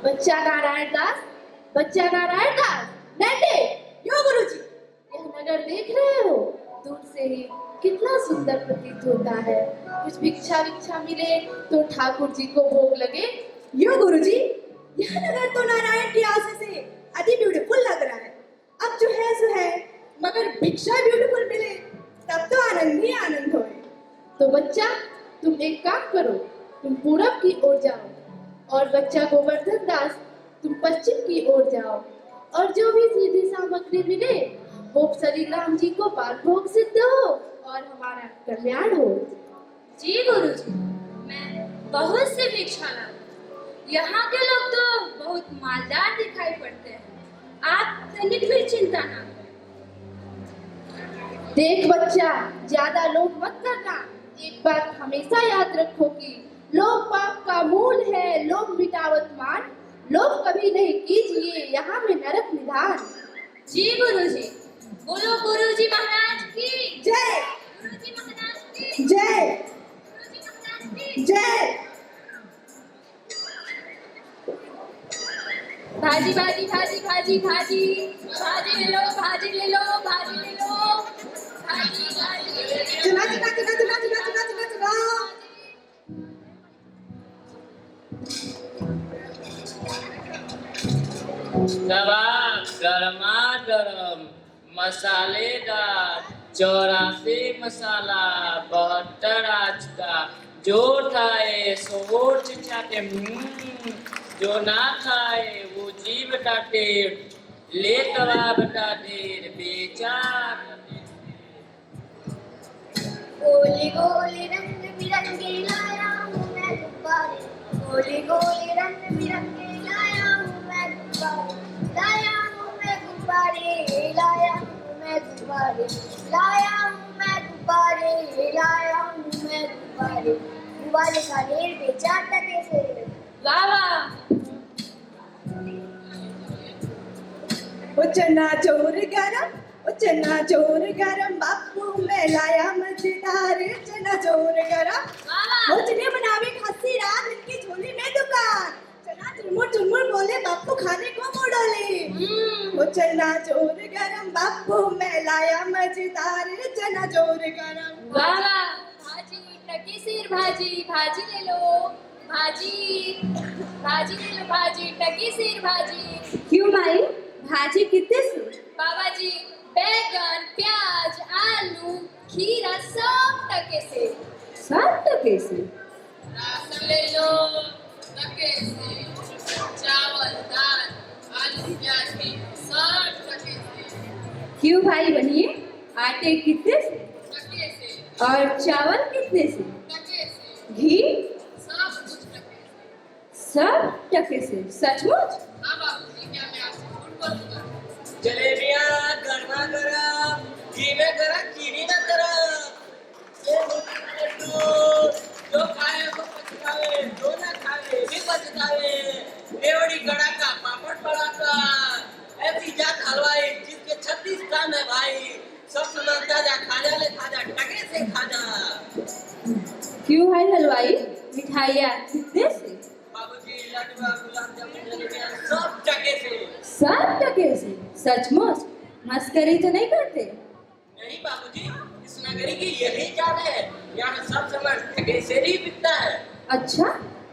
बच्चा नारायण दास, बच्चा नारायण दास, नंदे, यो गुरुजी। यह नगर देख रहे हो? दूर से ही कितना सुंदर प्रतीत होता है। कुछ भिक्षा विक्षा मिले तो ठाकुर जी को भोग लगे। यो गुरुजी, यह नगर तो नारायण की आशा से अति ब्यूटीफुल लग रहा है। अब जो है सो है, मगर भिक्षा ब्यूटीफुल मिले तब तो आनंद ही आनंद होए। तो बच्चा, तुम एक काम करो, तुम पूरब की ओर जाओ और बच्चा गोवर्धन दास तुम पश्चिम की ओर जाओ और जो भी सीधी सामग्री मिले वो श्री राम जी को बाल भोग सिद्ध हो और हमारा कल्याण हो। जी गुरुजी, मैं बहुत से भिक्षा लाऊं। यहाँ के लोग तो बहुत मालदार दिखाई पड़ते हैं। आप तनिक भी चिंता ना करें। देख बच्चा, ज्यादा लोभ मत करना। एक बात हमेशा याद रखो कि लोभ पाप का मूल है, लोभ मिटावत मान। लोभ कभी नहीं कीजिए, यहाँ में नरक निधान। जी गुरुजी, बोलो गुरुजी महाराज की जय। गुरुजी महाराज की जय। गुरुजी महाराज की जय। भाजी भाजी भाजी भाजी भाजी भाजी ले लो, भाजी ले लो, भाजी ले लो, भाजी भाजी। चला चला चला चला चला चला चला चला। कबाब गरमा गरम मसालेदार 84 मसाला 72 आज का। जो खाए सो ओठ चाटे, जो ना खाए वो जीभ काटे। ले कबाब का ढेर बेचार। गोले गोले रंग बिरंगे लाया हूँ मैं गुब्बारे, गोले गोले रंग बिरंगे लाया हूँ मैं गुब्बारे, लाया हूँ मैं गुब्बारे, लाया हूँ मैं गुब्बारे, लाया हूँ मैं गुब्बारे, लाया हूँ मैं गुब्बारे। गुब्बारे का ढेर बेचा टके से। वाह वाह। वो चना चोर गरम, वो चना चोर गरम, बापू मैं लाया मजेदार चना चोर गरम। वो चने बनावे खासी रात, इनकी झोली में दुकान। चना चुरमुर बोले, बापू खाने को मोड़ोले। वो चना चोर गरम, बापू मैं लाया मजेदार चना चोर गरम। वाह वाह। भाजी टकी सिर भाजी, भाजी ले लो, भाजी भाजी ले लो, भाजी टकी सिर भाजी। क्यों भाई, भाजी कितने से? बाबा जी, बैगन प्याज आलू खीरा सब टके से। 7 टके से? राशन ले लो टके से, चावल दाल आलू प्याज भी सब टके से। क्यों भाई बनिए, आटे कितने से टके से, और चावल कितने से? टके से, घी सब कुछ टके से। सब टके से? सचमुच? हाँ बाबूजी, क्या मैं आपसे झूठ बोलूंगा? जलेबियाँ गरमा गरम, घी में गरम चीनी में गरम। जो खाए वो पछतावे, जो ना खाए भी पछतावे। रेवड़ी गड़ाका पापड़ पड़ाका, ऐसी जात हलवाई जिसके 36 काम है भाई। सब सामान ताजा, खाजा ले खाजा, टके से खाजा। क्यों भाई हलवाई, मिठाइयाँ कितने से? बाबूजी लड्डू गुलाब जामुन जलेबियाँ सब टके से। 7 टके से? सचमुच? मस्करी तो नहीं करते? नहीं बाबूजी, इस नगरी की यही जान है। यहाँ सब सामान टके से ही बिकता है। अच्छा,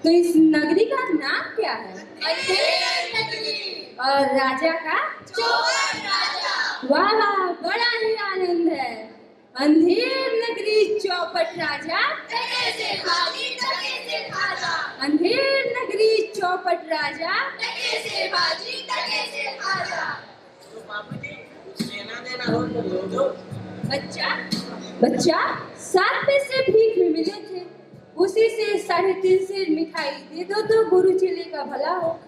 तो इस नगरी का नाम क्या है? अंधेर नगरी। और राजा का? चौहान राजा। वाह वाह, बड़ा ही आनंद है। अंधेर नगरी चौपट राजा, टके से भाजी टके से खाजा, अंधेर नगरी चौपट राजा। टके से भाजी टके से खाजा। तो बाबूजी कुछ लेना देना हो तो लो दो। बच्चा, बच्चा 7 पैसे भीख में मिले थे, उसी से 3.5 सेर मिठाई दे दो तो गुरु चेले का भला हो।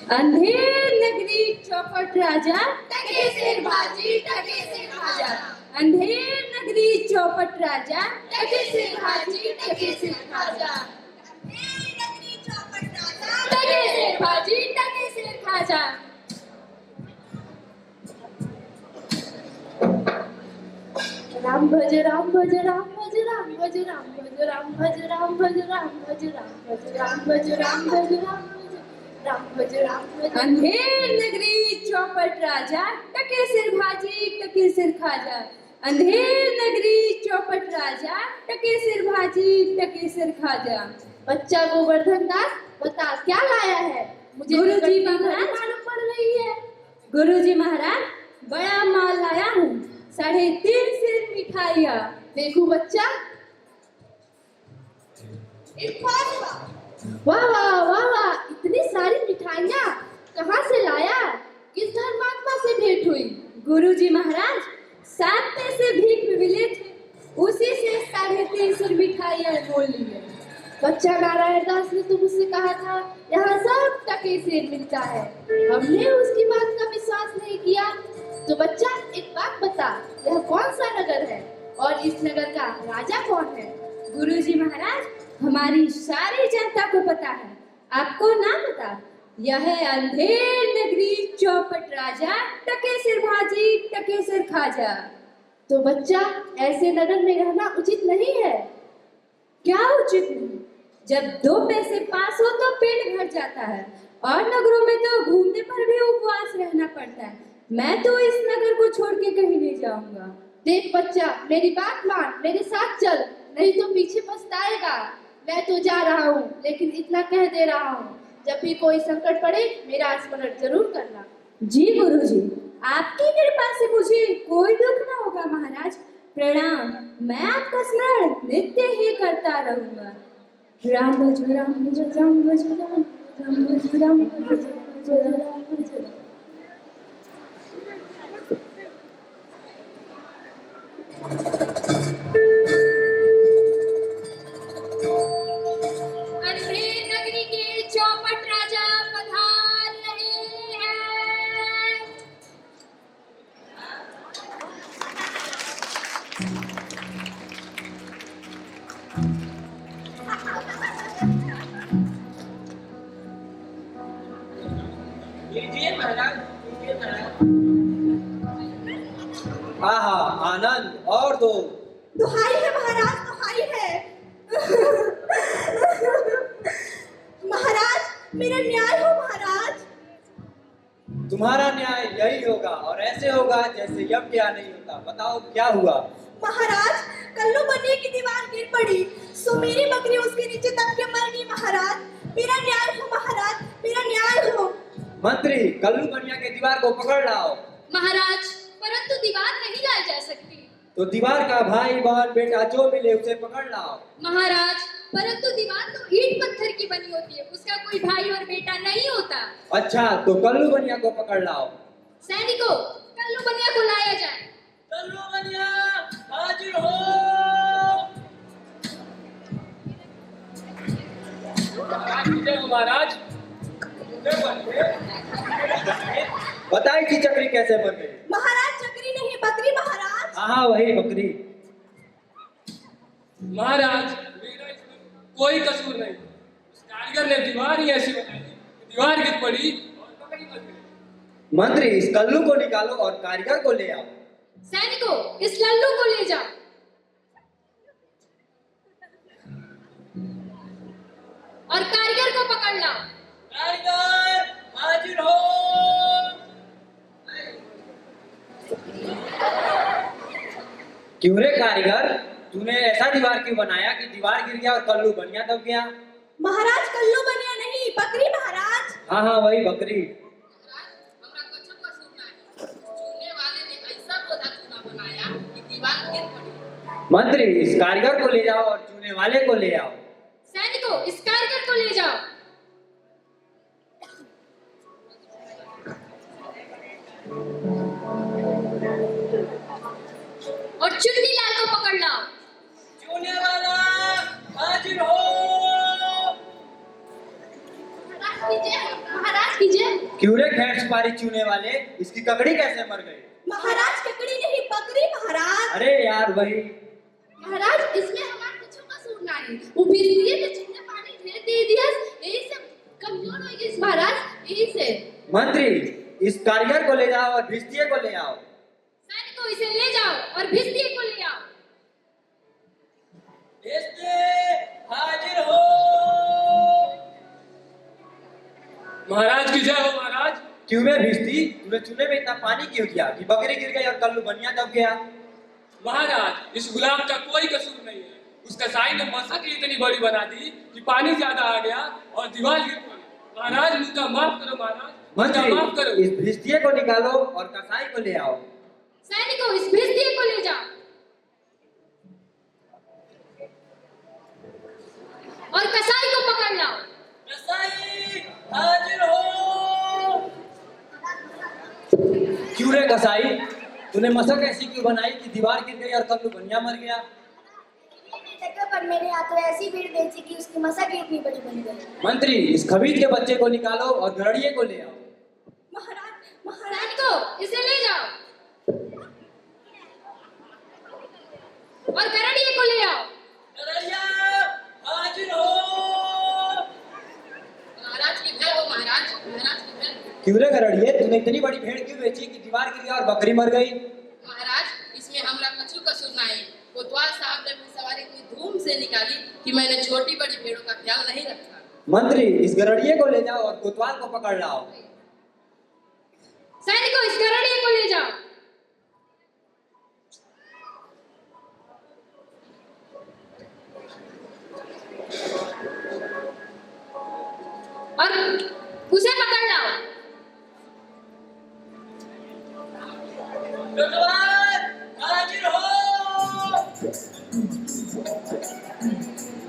अंधेर नगरी चौपट राजा टके सिर भाजी टके सिर खाजा अंधेर नगरी चौपट राजा टके सिर भाजी टके सिर खाजा टके सिर भाजी टके सिर खाजा राम भज राम भज राम भज राम भज राम भज राम भज राम भज राम भज राम भज राम भज राम भज राम भज राम भज अंधेर नगरी चौपट राजा टके सिर भाजी टके सिर खाजा अंधेर नगरी चौपट राजा टके सिर भाजी टके सिर खाजा। बच्चा गोवर्धन दास बता क्या लाया है? मुझे गुरुजी कटनी महाराज। नहीं मालूम पड़ रही है। गुरुजी महाराज बड़ा माल लाया हूँ 3.5 सिर मिठाइयाँ। देखो बच्चा, वाह वाह वाह वाह, इतनी सारी मिठाइयाँ कहाँ से लाया? किस धर्मात्मा से भेंट हुई? गुरुजी महाराज 7 पैसे भीख में मिले थे, उसी से 3.5 सिर मिठाइयाँ बोल ली है। बच्चा नारायण दास ने तो मुझसे कहा था यहाँ सब टके से मिलता है, हमने उसकी बात का विश्वास नहीं किया। तो बच्चा एक बात बता, यह कौन सा नगर है और इस नगर का राजा कौन है? गुरुजी महाराज हमारी सारी जनता को पता है, आपको ना पता? यह है अंधेर नगरी चौपट राजा टके सिर भाजी टके सिर खाजा। तो बच्चा ऐसे नगर में रहना उचित नहीं है। क्या उचित नहीं? जब 2 पैसे पास हो तो पेट भर जाता है और नगरों में तो घूमने पर भी उपवास रहना पड़ता है। मैं तो इस नगर को छोड़ के कहीं नहीं जाऊंगा। देख बच्चा, मेरी बात मान, मेरे साथ चल, नहीं तो पीछे पछताएगा। मैं तो जा रहा हूँ, लेकिन इतना कह दे रहा हूँ, जब भी कोई संकट पड़े मेरा स्मरण जरूर करना। जी गुरुजी, आपकी कृपा से मुझे कोई दुख ना होगा महाराज। प्रणाम, मैं आपका स्मरण नित्य ही करता रहूंगा। राम भज राम भज राम भज राम भज राम भज राम भज राम। अंधेर नगरी के चौपट राजा पधार रहे हैं। लीजिए महाराज, लीजिए महाराज। आहा, आनंद और दो। दुहाई है महाराज, दुहाई है। महाराज मेरा न्याय हो महाराज। तुम्हारा न्याय यही होगा और ऐसे होगा जैसे यज्ञ नहीं होता। बताओ क्या हुआ? महाराज कल्लू बनिए की दीवार गिर पड़ी, सो मेरी बकरी उसके नीचे दब के मर गई। महाराज मेरा न्याय हो महाराज, मेरा न्याय हो। मंत्री, कल्लू बनिया के दीवार को पकड़ लाओ। महाराज परंतु दीवार नहीं लाई जा सकती। तो दीवार का भाई बहन बेटा जो मिले उसे पकड़ लाओ। महाराज परंतु दीवार तो ईंट पत्थर की बनी होती है, उसका कोई भाई और बेटा नहीं होता। अच्छा, तो कल्लू बनिया को पकड़ लाओ। सैनिकों, कल्लू बनिया को लाया जाए। कल्लू बनिया हाजिर हो। महाराज बताई कि चक्री कैसे बन गई? महाराज चक्री नहीं बकरी महाराज। हाँ वही बकरी। महाराज मेरा इसमें कोई कसूर नहीं। उस कारीगर ने दीवार ही ऐसी बनाई कि दीवार गिर पड़ी और बकरी मर गई। मंत्री, इस कल्लू को निकालो और कारीगर को ले आओ। सैनिकों, इस लल्लू को ले जाओ। और कारीगर को पकड़ लाओ। कारीगर हाजिर हो। क्यों रे कारीगर, तूने ऐसा दीवार क्यों बनाया कि दीवार गिर गया और कल्लू बनिया दब गया? महाराज कल्लू बनिया नहीं बकरी महाराज। हाँ वही बकरी। मंत्री, इस कारीगर को ले जाओ और चूने वाले को ले आओ। सैनिकों, इस कारीगर को ले जाओ। और चुन्नी लाल को पकड़ लाओ। चूने वाला हाजिर हो। महाराज की जय, महाराज की जय। क्यूरे खैर सुपारी चूने वाले, इसकी ककड़ी कैसे मर गई? महाराज ककड़ी नहीं बकरी महाराज। अरे यार वही। महाराज इसमें हमारा कुछ कसूर नहीं, वो बिजली के चूने पानी ढेर दे दिया, यही से कमजोर हो गई महाराज, यही से। मंत्री, इस कारीगर को ले जाओ और भिस्तिये को ले आओ। सैनिकों इसे ले जाओ और भिस्तिये को ले आओ। हाजिर हो। महाराज की जय हो महाराज। क्यों में भिस्ती, तूने चूने में इतना पानी क्यों किया कि बकरी गिर गई और कल्लू बनिया दब गया? महाराज इस गुलाम का कोई कसूर नहीं है, उसका साई ने मशक ही इतनी बड़ी बना दी कि पानी ज्यादा आ गया और दीवार गिर पड़ी। महाराज मुझका माफ करो महाराज, मुझका माफ मंत्री, करो। इस भिस्तिये को निकालो और कसाई को ले आओ। सैनिकों इस भिस्तिये को ले जाओ और कसाई को पकड़ लाओ। कसाई हाजिर हो। क्यों रे कसाई, तूने मशक ऐसी क्यों बनाई कि दीवार गिर गई और कल्लू बनिया मर गया? जगह पर मेरे हाथों ऐसी भीड़ बेची कि उसकी मशक ही इतनी बड़ी बन गई। मंत्री, इस खबीज के बच्चे को निकालो और गड़िए को ले आओ। महाराज सैनिकों इसे ले जाओ और करड़िए को ले आओ। करैया हाजिर हो। महाराज की जय हो महाराज, महाराज की जय। क्यों रे गड़िए, तूने इतनी बड़ी भेड़ क्यों बेची कि दीवार गिर गया और बकरी मर गई? महाराज इसमें हमरा कछु कसूर नहीं, कोतवाल साहब ने अपनी सवारी इतनी धूम से निकाली कि मैंने छोटी बड़ी भेड़ों का ख्याल नहीं रखा। मंत्री, इस गड़िए को ले जाओ और कोतवाल को पकड़ लाओ। सैनिकों इस करड़िए को ले जाओ और उसे पकड़ लाओ। कोतवाल हाजिर हो।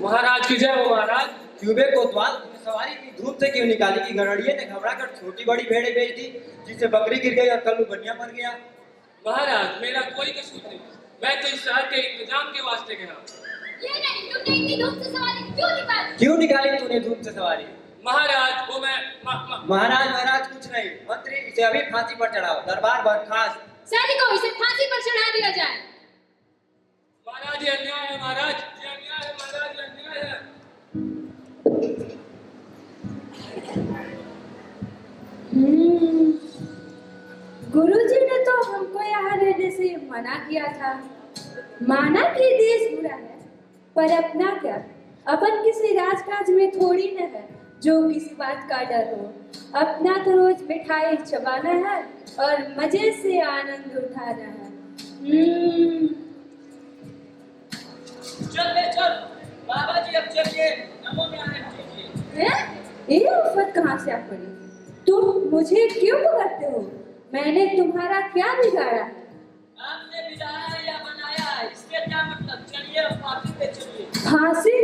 महाराज की जय हो महाराज। क्यों बे कोतवाल, तूने सवारी इतनी धूप से क्यों निकाली कि गड़िए ने घबरा कर छोटी बड़ी भेड़ें बेच दी, जिससे बकरी गिर गई और कल्लू बनिया मर गया? महाराज मेरा कोई कसूर नहीं, मैं तो इस शहर के इंतजाम के वास्ते गया। ये नहीं, तुमने इतनी धूप से सवारी क्यों निकाली? क्यों निकाली तूने धूप से सवारी? महाराज वो मैं महाराज कुछ नहीं, मंत्री इसे अभी फांसी पर चढ़ाओ, दरबार बर्खास्त। सैनिकों इसे फांसी पर चढ़ा दिया जाए। महाराज ये अन्याय है महाराज, ये अन्याय है महाराज, ये अन्याय है। गुरुजी ने तो हमको यहाँ रहने से मना किया था, माना कि देश बुरा है, पर अपना क्या, अपन किसी राजकाज में थोड़ी न है जो किसी बात का डर हो। अपना तो रोज मिठाई चबाना है और मजे से आनंद उठाना है। चल बे चल, बाबा जी अब चलिए, नमो नारायण कीजिए। हैं? ये उफ़त कहाँ से आ पड़ी? तुम मुझे क्यों पकड़ते हो? मैंने तुम्हारा क्या बिगाड़ा? आपने बिगाड़ा या बनाया, इसके क्या मतलब? चलिए अब फांसी पे चलिए। फांसी?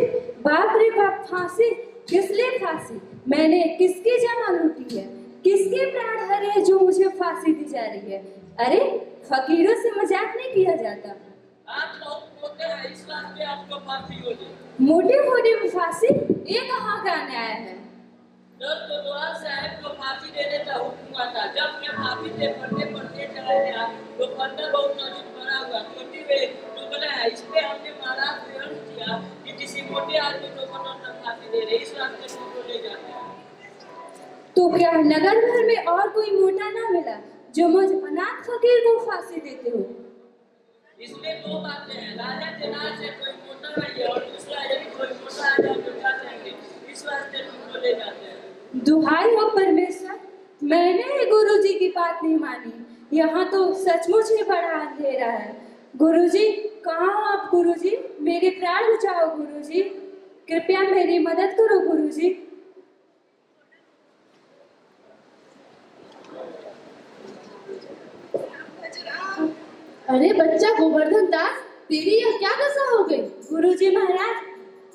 बाप रे बाप, फांसी? किस लिए फांसी? मैंने किसकी जान लूटी है? किसके प्राण हरे हैं जो मुझे फांसी दी जा रही है? अरे फकीरों से मजाक नहीं किया जाता। आप बहुत मोटे हैं, इस वास्ते आपको फांसी हो गई। मोटे होने में फांसी? ये कहाँ का न्याय है? जब कोतवाल साहब को फांसी देने का हुक्म हुआ था, जब मैं फांसी से पढ़ते चला गया तो फंदा बहुत नजदीक बना हुआ, छोटी वे टुकड़ा है, इसलिए हमने महाराज प्रेरण किया कि किसी मोटे आदमी को फांसी दे रहे, इस वास्ते तुमको ले जाते हैं। तो क्या नगर भर में और कोई मोटा ना मिला जो मुझ अनाथ फकीर को फांसी देते हो? इसमें दो बातें हैं, राजा के नाम से कोई मोटा नहीं है और दूसरा यदि कोई मोटा आ जाए तो क्या कहेंगे, इस वास्ते तुमको ले जाते हैं। दुहाई हो परमेश्वर, मैंने ही गुरुजी की बात नहीं मानी। यहाँ तो सचमुच ही बड़ा अंधेरा है। गुरुजी कहाँ हो आप? गुरुजी मेरे प्राण बचाओ। गुरुजी कृपया मेरी मदद करो। गुरुजी अरे बच्चा गोवर्धन दास, तेरी यह क्या दशा हो गई? गुरुजी महाराज,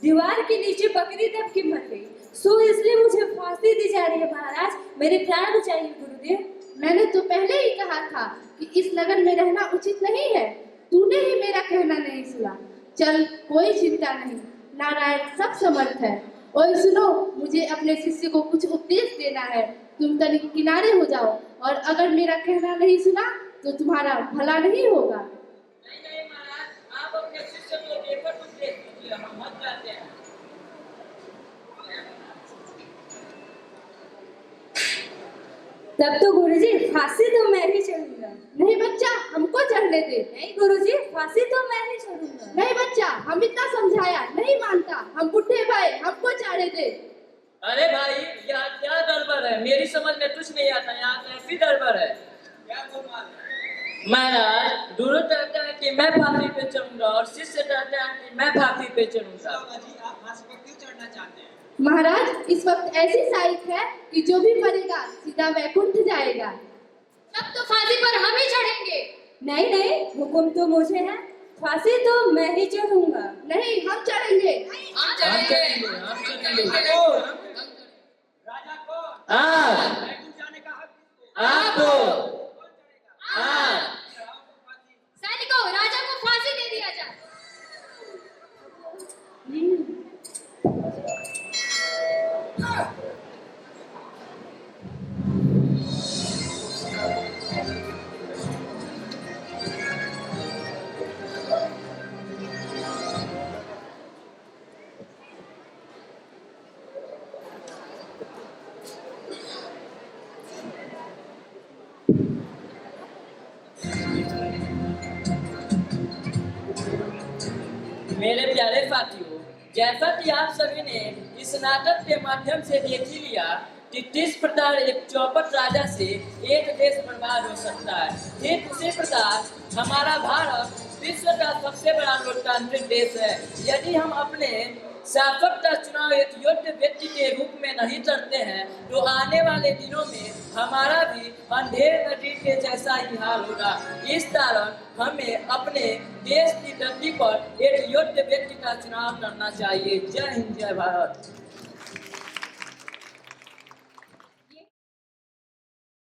दीवार के नीचे बकरी दब के मर गई, सो इसलिए मुझे फांसी दी जा रही है। महाराज मेरे प्राण बचाइए गुरुदेव। मैंने तो पहले ही कहा था कि इस नगर में रहना उचित नहीं है, तूने ही मेरा कहना नहीं सुना। चल कोई चिंता नहीं, नारायण सब समर्थ है। और सुनो, मुझे अपने शिष्य को कुछ उपदेश देना है। तुम तनिक किनारे हो जाओ, और अगर मेरा कहना नहीं सुना तो तुम्हारा भला नहीं होगा। नहीं नहीं महाराज, आप अपने शिष्य को देकर कुछ देख लीजिए, हम मत जाते हैं। तब तो गुरुजी फांसी तो मैं ही चढ़ूंगा। नहीं बच्चा, हमको चढ़ने दे। नहीं गुरुजी, फांसी तो मैं ही चढ़ूंगा। नहीं बच्चा, हम इतना समझाया नहीं मानता, हम बुढ़े भाई, हमको चारे दे। अरे भाई, यहाँ क्या गड़बड़ है? मेरी समझ में कुछ नहीं आता, यहाँ तो ऐसी गड़बड़ है। क्या महाराज, गुरु कहते हैं कि मैं फांसी पे चढ़ूंगा और शिष्य कहते हैं कि मैं फांसी पे चढ़ूंगा। आप फांसी पे क्यों चढ़ना चाहते हैं? महाराज, इस वक्त ऐसी साइक है कि जो भी मरेगा सीधा वैकुंठ जाएगा। तब तो फांसी पर हम ही चढ़ेंगे। नहीं नहीं, हुक्म तो मुझे है, फांसी तो मैं ही चढ़ूंगा। नहीं, हम चढ़ेंगे। हम चलेंगे, हम चलेंगे। राजा को हाँ, बैकुंठ जाने का हक किसको? आपको। कौन चढ़ेगा? हाँ, सैनिकों, राजा को फांसी दे दिया जाए। मेरे प्यारे साथियों, जैसा कि आप सभी ने इस नाटक के माध्यम से देख ही लिया कि किस प्रकार एक चौपट राजा से एक देश बर्बाद हो सकता है, ठीक उसी प्रकार हमारा भारत विश्व का सबसे बड़ा लोकतांत्रिक देश है। यदि हम अपने शासक का चुनाव एक योग्य व्यक्ति के रूप में नहीं करते हैं तो आने वाले दिनों में हमारा भी अंधेर नदी के जैसा ही हाल होगा। इस कारण हमें अपने देश की धरती पर एक योग्य व्यक्ति का चुनाव करना चाहिए। जय हिंद, जय भारत।